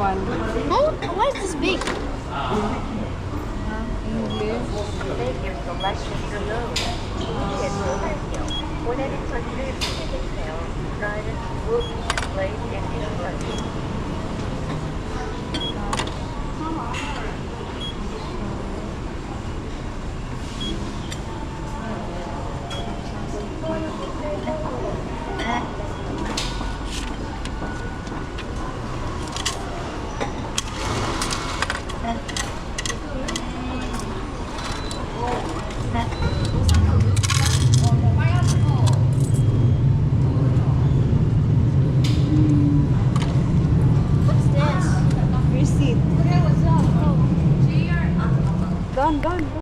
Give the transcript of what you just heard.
one. Oh, why is this big? English. Make your selection below. When any country details, guidance will be displayed in English. What's this? Receipt. Gone, gone.